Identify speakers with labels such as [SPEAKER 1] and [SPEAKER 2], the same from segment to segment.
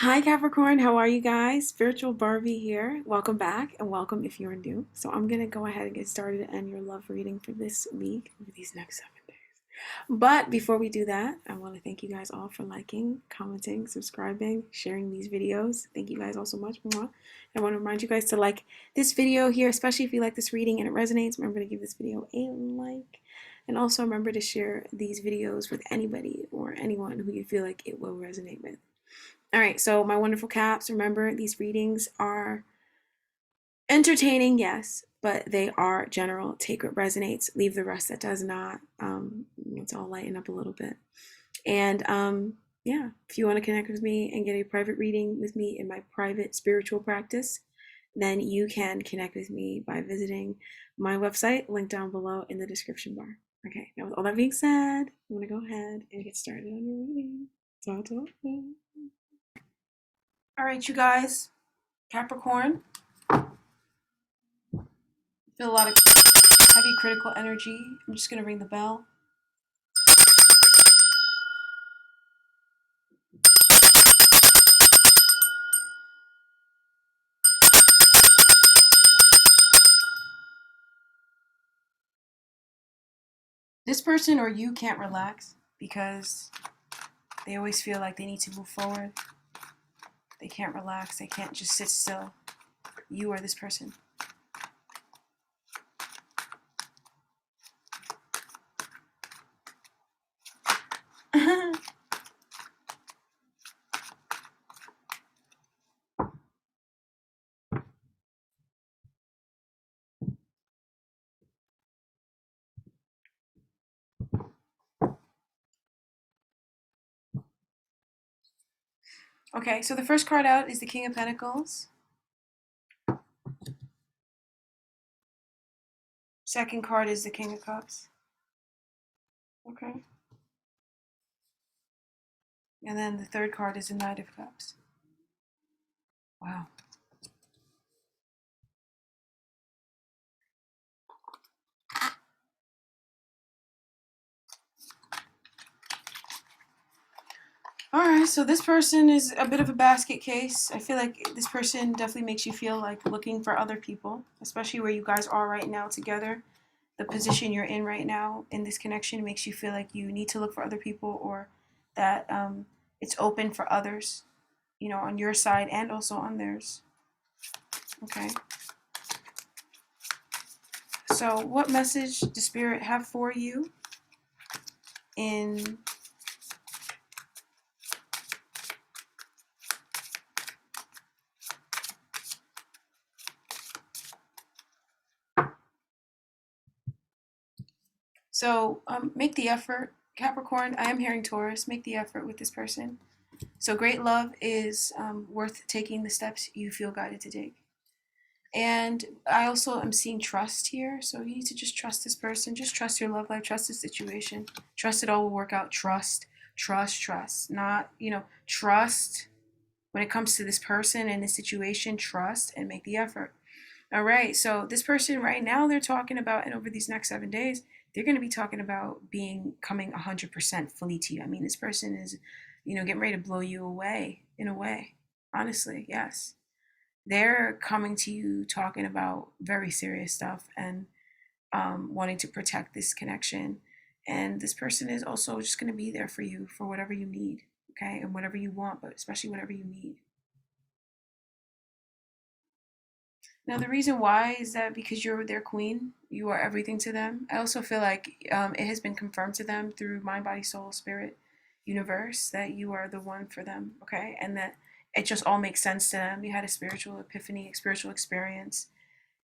[SPEAKER 1] Hi Capricorn, how are you guys? Spiritual Barbie here. Welcome back and welcome if you're new. So I'm gonna go ahead and get started and end your love reading for this week, for these next 7 days. But before we do that, I want to thank you guys all for liking, commenting, subscribing, sharing these videos. Thank you guys all so much. Mwah. I want to remind you guys to like this video here, especially if you like this reading and it resonates. Remember to give this video a like. And also remember to share these videos with anybody or anyone who you feel like it will resonate with. All right, so my wonderful caps, remember these readings are entertaining, yes, but they are general. Take what resonates, leave the rest that does not. Let's all lighten up a little bit. And yeah, if you want to connect with me and get a private reading with me in my private spiritual practice, then you can connect with me by visiting my website, linked down below in the description bar. Okay, now with all that being said, I'm going to go ahead and get started on your reading. All right, you guys, Capricorn, feel a lot of heavy critical energy. I'm just going to ring the bell. This person or you can't relax because they always feel like they need to move forward. They can't relax. They can't just sit still. You or this person. Okay, so the first card out is the King of Pentacles. Second card is the King of Cups. Okay. And then the third card is the Knight of Cups. Wow. All right, so this person is a bit of a basket case. I feel like this person definitely makes you feel like looking for other people, especially where you guys are right now together. The position you're in right now in this connection makes you feel like you need to look for other people, or that it's open for others, you know, on your side and also on theirs. Okay. So what message does Spirit have for you in make the effort, Capricorn. I am hearing Taurus. Make the effort with this person. So great love is worth taking the steps you feel guided to take. And I also am seeing trust here. So you need to just trust this person. Just trust your love life. Trust the situation. Trust it all will work out. Trust. Not, trust when it comes to this person and this situation. Trust and make the effort. All right. So this person right now, they're talking about, and over these next 7 days, they're going to be talking about coming 100% fully to you. I mean, this person is, getting ready to blow you away in a way. Honestly, yes. They're coming to you talking about very serious stuff and wanting to protect this connection. And this person is also just going to be there for you for whatever you need, okay? And whatever you want, but especially whatever you need. Now, the reason why is that because you're their queen, you are everything to them. I also feel like it has been confirmed to them through mind, body, soul, spirit, universe that you are the one for them, okay? And that it just all makes sense to them. You had a spiritual epiphany, spiritual experience,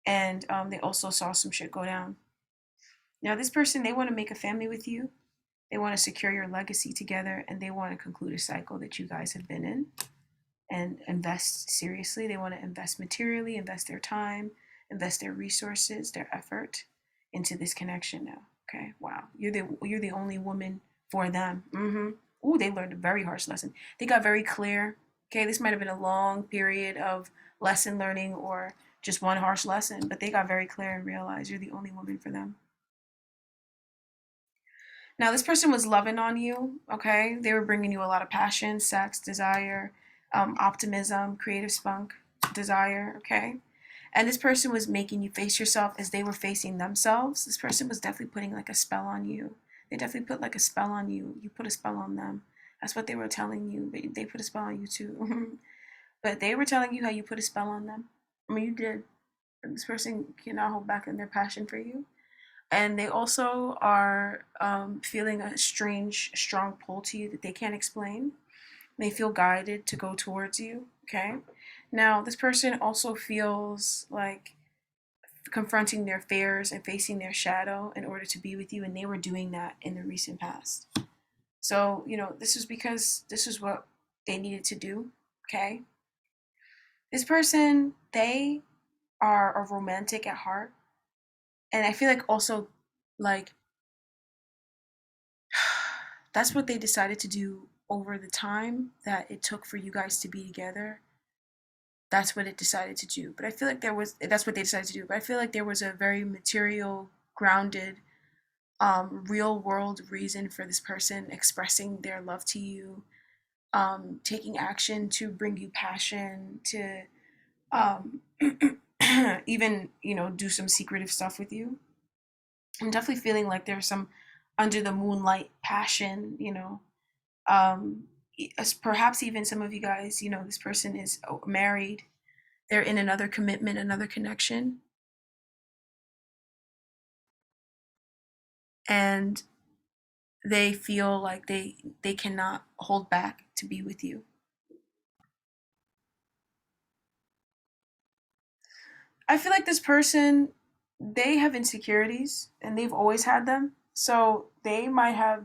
[SPEAKER 1] and they also saw some shit go down. Now, this person, they want to make a family with you. They want to secure your legacy together, and they want to conclude a cycle that you guys have been in and invest seriously. They want to invest materially, invest their time, invest their resources, their effort into this connection now. Okay, wow, you're the only woman for them. Ooh, they learned a very harsh lesson. They got very clear. Okay, this might have been a long period of lesson learning or just one harsh lesson, but they got very clear and realized you're the only woman for them. Now, this person was loving on you, okay? They were bringing you a lot of passion, sex, desire, optimism, creative spunk, desire, okay? And this person was making you face yourself as they were facing themselves. This person was definitely putting like a spell on you. They definitely put like a spell on you. You put a spell on them. That's what they were telling you, but they put a spell on you too. But they were telling you how you put a spell on them. I mean, you did. This person cannot hold back in their passion for you. And they also are feeling a strange, strong pull to you that they can't explain. They feel guided to go towards you, okay? Now, this person also feels like confronting their fears and facing their shadow in order to be with you, and they were doing that in the recent past. So, this is because this is what they needed to do, okay? This person, they are a romantic at heart, and I feel like also, like, that's what they decided to do over the time that it took for you guys to be together. That's what it decided to do. But I feel like that's what they decided to do. But I feel like there was a very material, grounded, real world reason for this person expressing their love to you, taking action to bring you passion, to um, even, do some secretive stuff with you. I'm definitely feeling like there's some under the moonlight passion, um, perhaps even some of you guys, this person is married, they're in another commitment, another connection, and they feel like they cannot hold back to be with you. I feel like this person, they have insecurities and they've always had them. So they might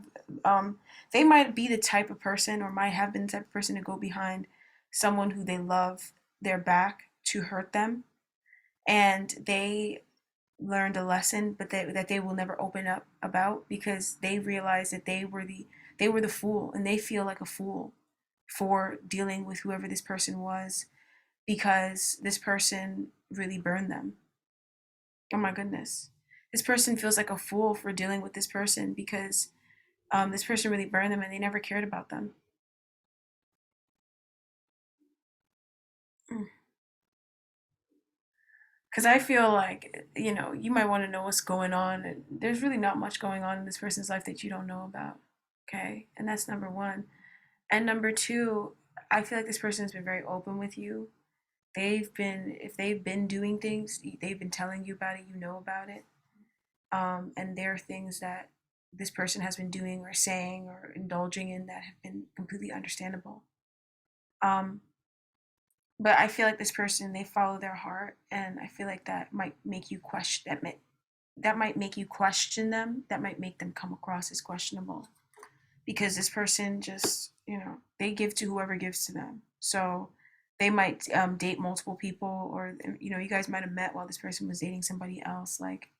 [SPEAKER 1] be the type of person, or might have been the type of person to go behind someone who they love, their back, to hurt them. And they learned a lesson, but that they will never open up about, because they realized that they were the fool, and they feel like a fool for dealing with whoever this person was, because this person really burned them. Oh my goodness. This person feels like a fool for dealing with this person, because this person really burned them and they never cared about them. Because I feel like, you might want to know what's going on. And there's really not much going on in this person's life that you don't know about. Okay. And that's number one. And number two, I feel like this person has been very open with you. If they've been doing things, they've been telling you about it, you know about it. And there are things that this person has been doing or saying or indulging in that have been completely understandable. Um, but I feel like this person, they follow their heart, and I feel like that might make you question that might make you question them. That might make them come across as questionable, because this person just, they give to whoever gives to them. So they might date multiple people, or you guys might have met while this person was dating somebody else. Like,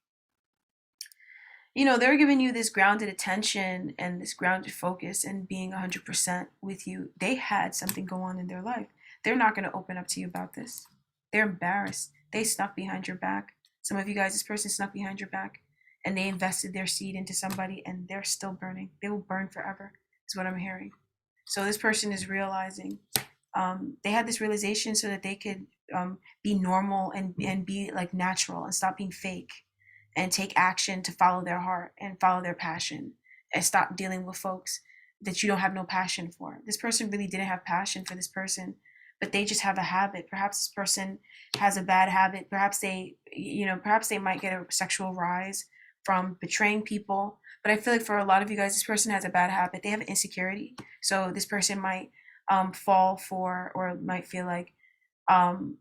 [SPEAKER 1] they're giving you this grounded attention and this grounded focus and being 100% with you. They had something go on in their life. They're not going to open up to you about this. They're embarrassed. They snuck behind your back. Some of you guys, this person snuck behind your back, and they invested their seed into somebody, and they're still burning. They will burn forever, is what I'm hearing. So this person is realizing, they had this realization so that they could be normal and be like natural and stop being fake, and take action to follow their heart and follow their passion, and stop dealing with folks that you don't have no passion for. This person really didn't have passion for this person, but they just have a habit. Perhaps this person has a bad habit. Perhaps they might get a sexual rise from betraying people. But I feel like for a lot of you guys, this person has a bad habit. They have an insecurity. So this person might fall for, or might feel like um,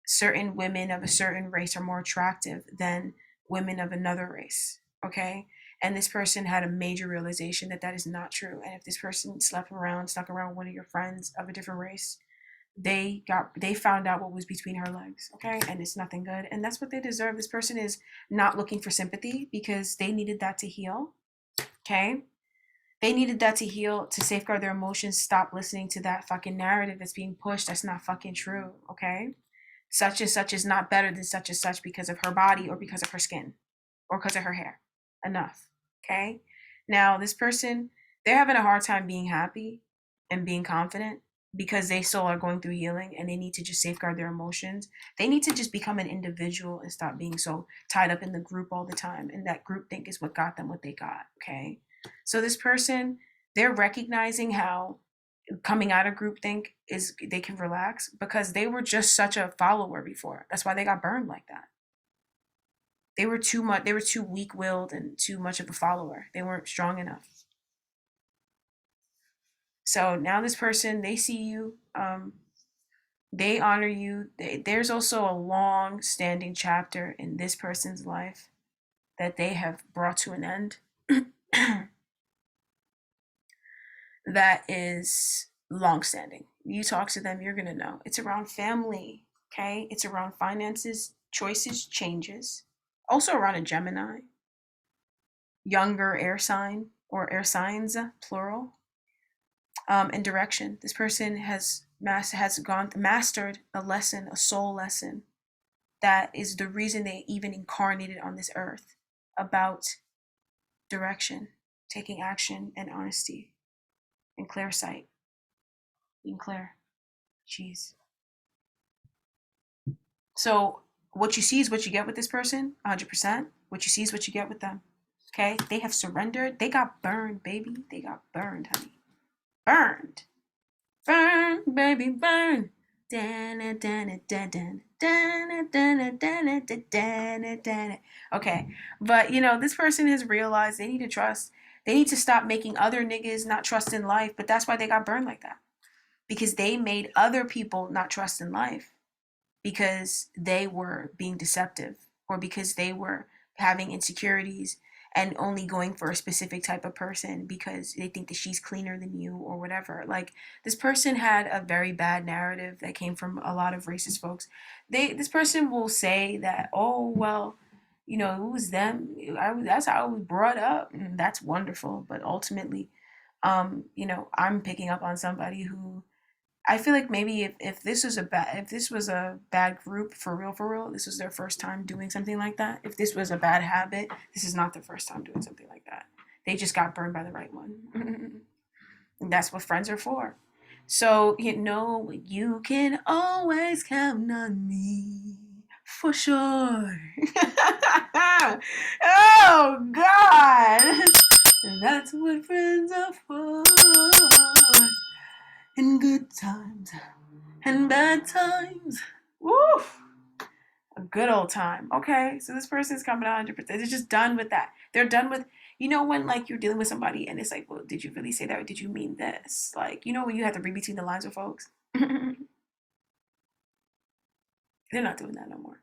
[SPEAKER 1] certain women of a certain race are more attractive than women of another race. Okay. And this person had a major realization that that is not true. And if this person stuck around one of your friends of a different race, they found out what was between her legs. Okay. And it's nothing good. And that's what they deserve. This person is not looking for sympathy, because they needed that to heal. Okay. They needed that to heal, to safeguard their emotions. Stop listening to that fucking narrative that's being pushed. That's not fucking true. Okay. Such and such is not better than such and such because of her body, or because of her skin, or because of her hair. Enough. Okay. Now, this person, they're having a hard time being happy and being confident, because they still are going through healing and they need to just safeguard their emotions. They need to just become an individual and stop being so tied up in the group all the time. And that group think is what got them what they got. Okay. So this person, they're recognizing how coming out of groupthink is they can relax because they were just such a follower before. That's why they got burned like that. They were too much. They were too weak-willed and too much of a follower. They weren't strong enough. So now this person, they see you. They honor you. There's also a long-standing chapter in this person's life that they have brought to an end. That is long-standing. You talk to them, you're gonna know. It's around family. Okay, it's around finances, choices, changes. Also around a Gemini, younger air sign or air signs, plural. And direction. This person has mastered a lesson, a soul lesson that is the reason they even incarnated on this earth, about direction, taking action, and honesty, and clear sight, being clear. Jeez. So what you see is what you get with this person, 100%. What you see is what you get with them. Okay? They have surrendered. They got burned, baby. They got burned, honey. Burned. Burn, baby, burn. Okay, but this person has realized they need to trust. They need to stop making other niggas not trust in life, but that's why they got burned like that. Because they made other people not trust in life because they were being deceptive or because they were having insecurities and only going for a specific type of person because they think that she's cleaner than you or whatever. Like, this person had a very bad narrative that came from a lot of racist folks. This person will say that, oh, well, it was them. That's how I was brought up. And that's wonderful. But ultimately, I'm picking up on somebody who, I feel like maybe if this was a bad group for real, this was their first time doing something like that. If this was a bad habit, this is not their first time doing something like that. They just got burned by the right one. And that's what friends are for. So you can always count on me for sure. Oh God. And that's what friends are for. In good times and bad times. Woof. A good old time. Okay, so this person's coming 100%. They're just done with that. They're done with, when like you're dealing with somebody and it's like, well, did you really say that or did you mean this? Like, when you have to read between the lines with folks. They're not doing that no more.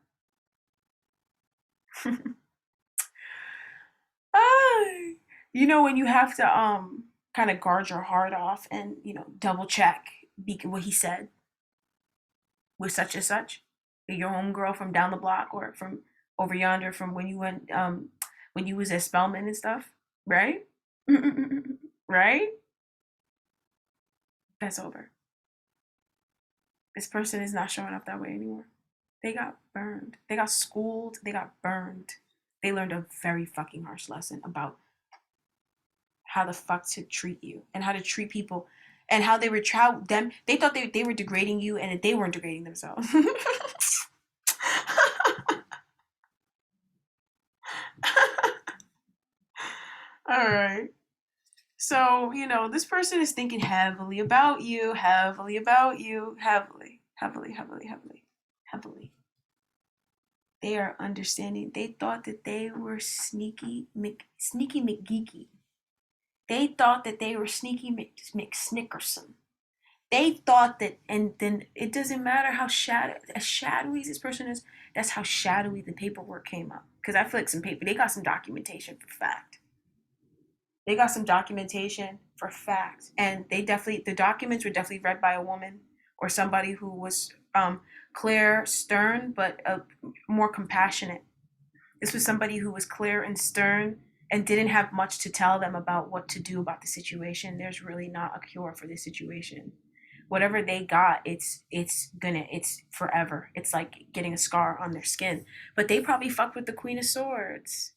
[SPEAKER 1] When you have to kind of guard your heart off and double check what he said with such and such, your homegirl from down the block or from over yonder from when you went when you was at Spelman and stuff, right? Right? That's over. This person is not showing up that way anymore. They got burned. They got schooled. They got burned. They learned a very fucking harsh lesson about how the fuck to treat you and how to treat people and how they were them. They thought they were degrading you and they weren't degrading themselves. All right. So, this person is thinking heavily about you, heavily about you, heavily, heavily, heavily, heavily, heavily. They are understanding. They thought that they were sneaky McGeeky. They thought that they were sneaky McSnickerson. They thought that, and then it doesn't matter how shadowy this person is, that's how shadowy the paperwork came up. Because I feel like they got some documentation for fact. They got some documentation for fact. And the documents were definitely read by a woman or somebody who was clear, stern, but more compassionate. This was somebody who was clear and stern and didn't have much to tell them about what to do about the situation. There's really not a cure for this situation. Whatever they got, it's forever. It's like getting a scar on their skin. But they probably fucked with the Queen of Swords.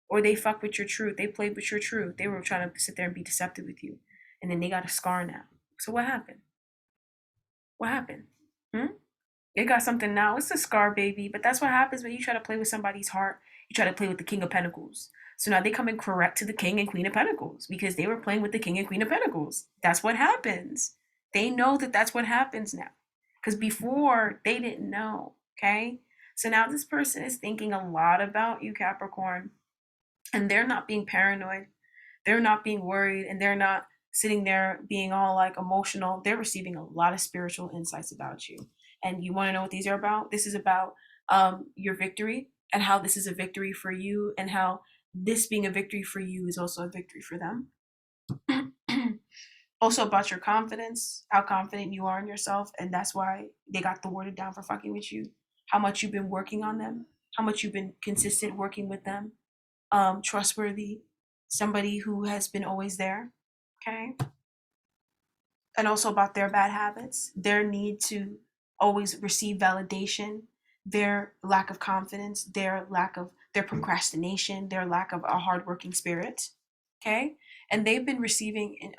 [SPEAKER 1] Or they fucked with your truth. They played with your truth. They were trying to sit there and be deceptive with you. And then they got a scar now. So what happened? What happened? Hmm? It got something now. It's a scar, baby. But that's what happens when you try to play with somebody's heart. You try to play with the King of Pentacles. So now they come in correct to the King and Queen of Pentacles because they were playing with the King and Queen of Pentacles. That's what happens. They know that that's what happens now. Because before, they didn't know. Okay? So now this person is thinking a lot about you, Capricorn. And they're not being paranoid. They're not being worried. And they're not sitting there being all like emotional. They're receiving a lot of spiritual insights about you. And you want to know what these are about? This is about your victory and how this is a victory for you, and how this being a victory for you is also a victory for them. Also about your confidence, how confident you are in yourself, and that's why they got thwarted down for fucking with you. How much you've been working on them, how much you've been consistent working with them, trustworthy, somebody who has been always there. Okay. And also about their bad habits, their need to always receive validation, their lack of confidence, their procrastination, their lack of a hardworking spirit. Okay, and they've been receiving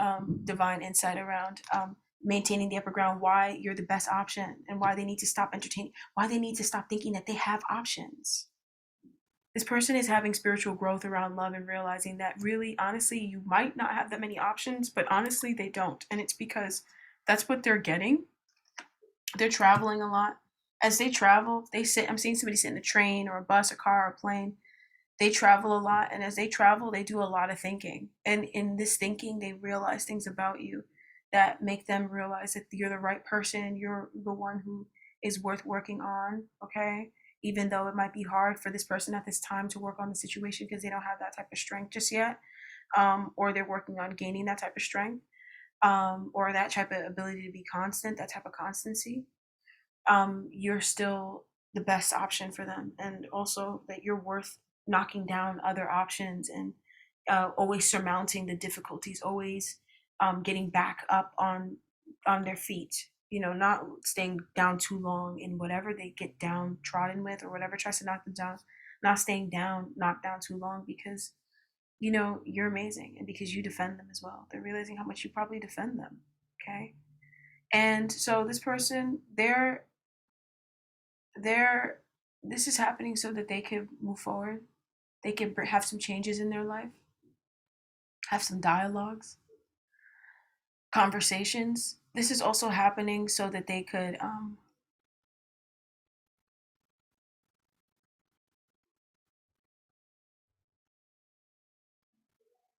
[SPEAKER 1] divine insight around maintaining the upper ground, why you're the best option, and why they need to stop entertaining, why they need to stop thinking that they have options. This person is having spiritual growth around love and realizing that really, honestly, you might not have that many options, but honestly, they don't. And it's because that's what they're getting. They're traveling a lot. As they travel, I'm seeing somebody sit in a train or a bus, a car, or a plane. They travel a lot. And as they travel, they do a lot of thinking. And in this thinking, they realize things about you that make them realize that you're the right person. You're the one who is worth working on. Okay, even though it might be hard for this person at this time to work on the situation because they don't have that type of strength just yet, or they're working on gaining that type of strength, or that type of ability to be constant, that type of constancy. You're still the best option for them, and also that you're worth knocking down other options, and always surmounting the difficulties, always getting back up on their feet, not staying down too long in whatever they get down trodden with, or whatever tries to knock them down, not staying down knocked down too long, because you're amazing, and because you defend them as well. They're realizing how much you probably defend them. Okay. And so this person, they're this is happening so that they can move forward. They can have some changes in their life, have some dialogues, conversations. This is also happening so that they could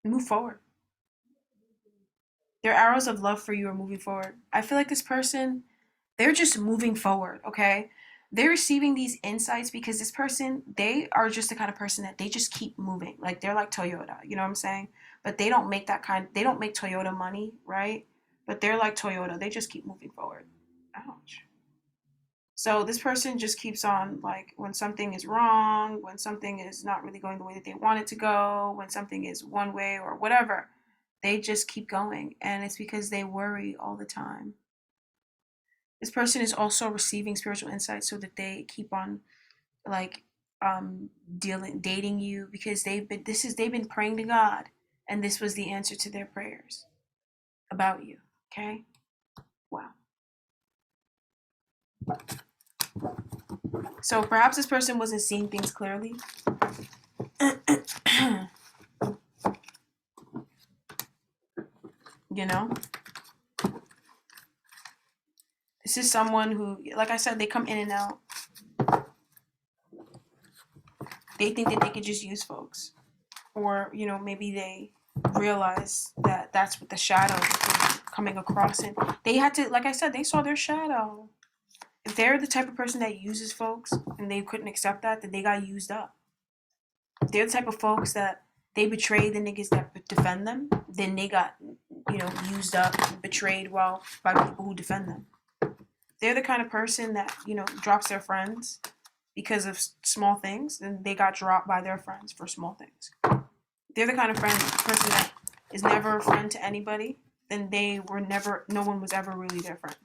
[SPEAKER 1] move forward. Their arrows of love for you are moving forward. I feel like this person, they're just moving forward. Okay, they're receiving these insights because this person, they are just the kind of person that they just keep moving. Like, they're like Toyota, you know what I'm saying? But they don't make they don't make Toyota money, right? But they're like Toyota, they just keep moving forward. Ouch. So this person just keeps on, like, when something is wrong, when something is not really going the way that they want it to go, when something is one way or whatever, they just keep going. And it's because they worry all the time. This person is also receiving spiritual insight so that they keep on, like, dating you, because they've been praying to God, and this was the answer to their prayers about you. Okay? Wow. So perhaps this person wasn't seeing things clearly. you know this is someone who, like I said, they come in and out. They think that they could just use folks, or maybe they realize that that's what the shadow is coming across, and they had to, like I said, they saw their shadow. If they're the type of person that uses folks and they couldn't accept that, then they got used up. If they're the type of folks that they betray the niggas that defend them, then they got used up, betrayed by people who defend them. They're the kind of person that drops their friends because of small things, then they got dropped by their friends for small things. They're the kind of person that is never a friend to anybody, then no one was ever really their friend.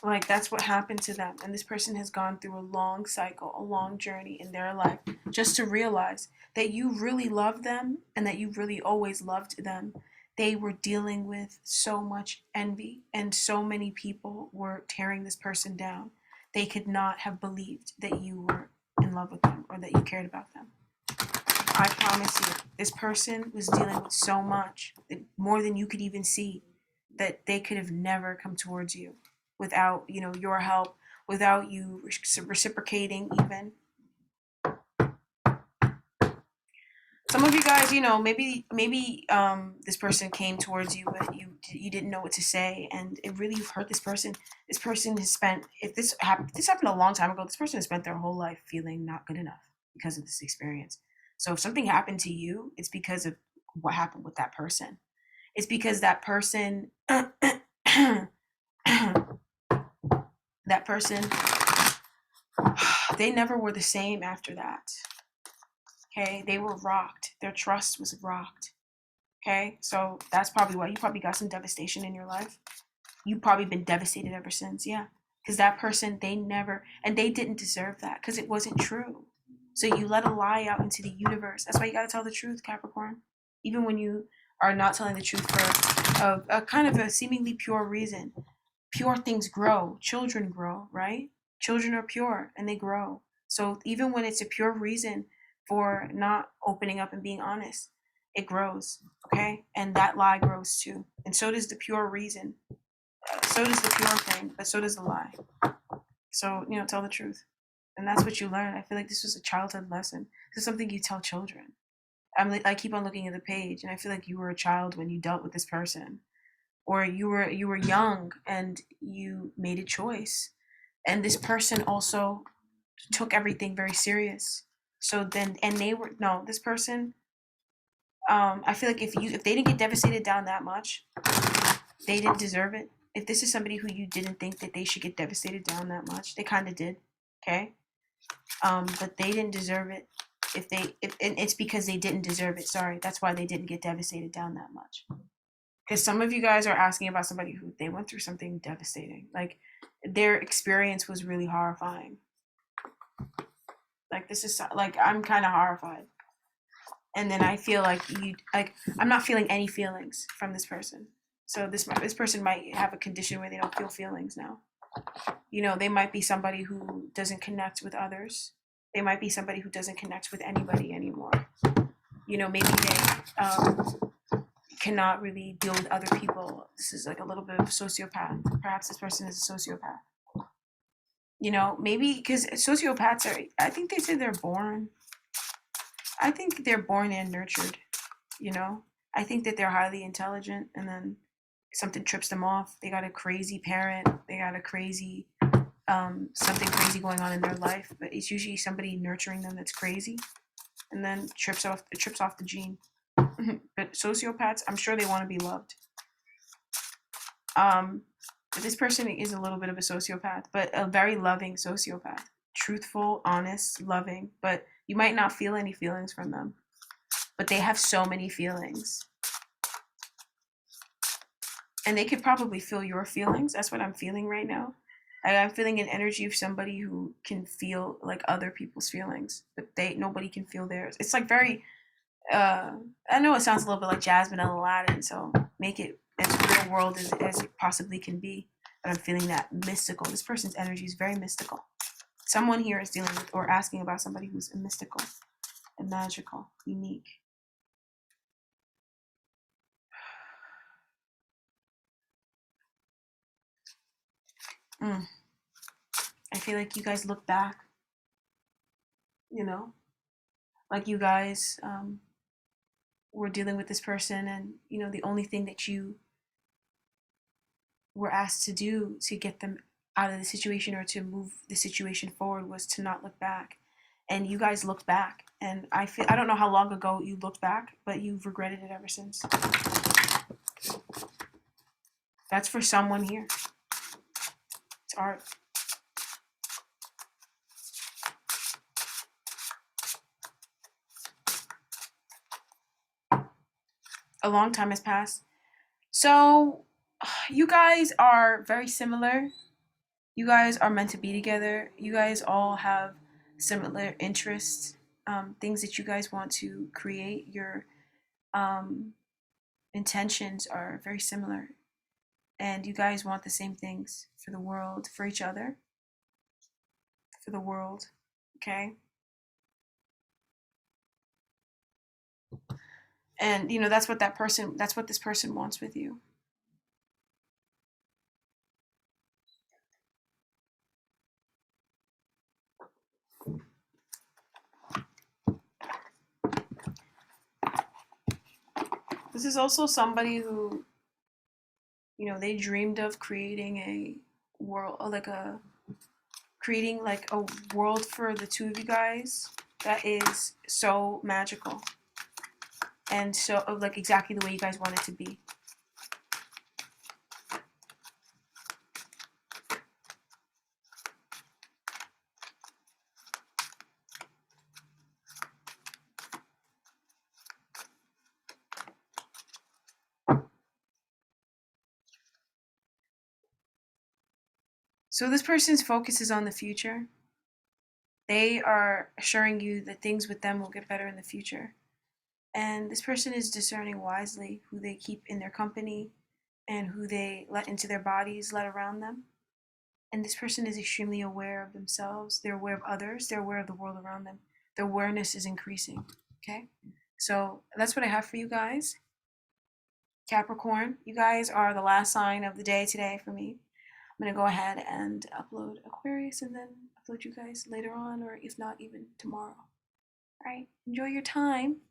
[SPEAKER 1] Like, that's what happened to them. And this person has gone through a long cycle, a long journey in their life, just to realize that you really love them, and that you really always loved them, they were dealing with so much envy, and so many people were tearing this person down. They could not have believed that you were in love with them or that you cared about them. I promise you, this person was dealing with so much, more than you could even see, that they could have never come towards you without, your help, without you reciprocating even. Some of you guys, maybe this person came towards you, but you didn't know what to say, and it really hurt this person. This person has spent, if this happened a long time ago, this person has spent their whole life feeling not good enough because of this experience. So if something happened to you, it's because of what happened with that person. It's because that person that person, they never were the same after that. Okay, they were rocked. Their trust was rocked. Okay, so that's probably why you probably got some devastation in your life. You've probably been devastated ever since, yeah. Because that person, they never, and they didn't deserve that because it wasn't true. So you let a lie out into the universe. That's why you got to tell the truth, Capricorn. Even when you are not telling the truth for a kind of a seemingly pure reason. Pure things grow. Children grow, right? Children are pure and they grow. So even when it's a pure reason for not opening up and being honest, it grows, okay? And that lie grows too. And so does the pure reason. So does the pure thing, but so does the lie. So, tell the truth. And that's what you learn. I feel like this was a childhood lesson. This is something you tell children. I keep on looking at the page, and I feel like you were a child when you dealt with this person, or you were young and you made a choice, and this person also took everything very serious. So then, and they were no, this person. I feel like if they didn't get devastated down that much, they didn't deserve it. If this is somebody who you didn't think that they should get devastated down that much, they kind of did, okay? But they didn't deserve it. And it's because they didn't deserve it. Sorry, that's why they didn't get devastated down that much. Because some of you guys are asking about somebody who they went through something devastating. Like their experience was really horrifying. Like this is like I'm kind of horrified. And then I feel like I'm not feeling any feelings from this person. So this person might have a condition where they don't feel feelings now. They might be somebody who doesn't connect with others. They might be somebody who doesn't connect with anybody anymore. Maybe they cannot really deal with other people. This is like a little bit of a sociopath. Perhaps this person is a sociopath. Maybe because sociopaths are, I think they say they're born. I think they're born and nurtured. I think that they're highly intelligent, and then something trips them off. They got a crazy parent. They got a crazy something crazy going on in their life, but it's usually somebody nurturing them that's crazy, and then trips off the gene. But sociopaths, I'm sure they want to be loved. But this person is a little bit of a sociopath, but a very loving sociopath. Truthful, honest, loving, but you might not feel any feelings from them. But they have so many feelings. And they could probably feel your feelings. That's what I'm feeling right now. I'm feeling an energy of somebody who can feel like other people's feelings, but nobody can feel theirs. It's like very I know it sounds a little bit like Jasmine and Aladdin, so make it as real world as it possibly can be. But I'm feeling that mystical. This person's energy is very mystical. Someone here is dealing with or asking about somebody who's mystical and magical, unique. I feel like you guys look back, like you guys were dealing with this person, and the only thing that you were asked to do to get them out of the situation or to move the situation forward was to not look back. And you guys looked back, and I don't know how long ago you looked back, but you've regretted it ever since. That's for someone here. It's art. A long time has passed. So you guys are very similar. You guys are meant to be together. You guys all have similar interests, things that you guys want to create. You're intentions are very similar, and you guys want the same things for the world, for each other, for the world. Okay. And that's what this person wants with you. This is also somebody who, they dreamed of creating a world, like a creating like a world for the two of you guys that is so magical and so like exactly the way you guys want it to be. So this person's focus is on the future. They are assuring you that things with them will get better in the future. And this person is discerning wisely who they keep in their company and who they let into their bodies, let around them. And this person is extremely aware of themselves. They're aware of others. They're aware of the world around them. Their awareness is increasing. Okay? So that's what I have for you guys. Capricorn, you guys are the last sign of the day today for me. I'm going to go ahead and upload Aquarius and then upload you guys later on, or if not, even tomorrow. All right? Enjoy your time.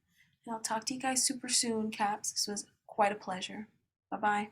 [SPEAKER 1] And I'll talk to you guys super soon, Caps. This was quite a pleasure. Bye bye.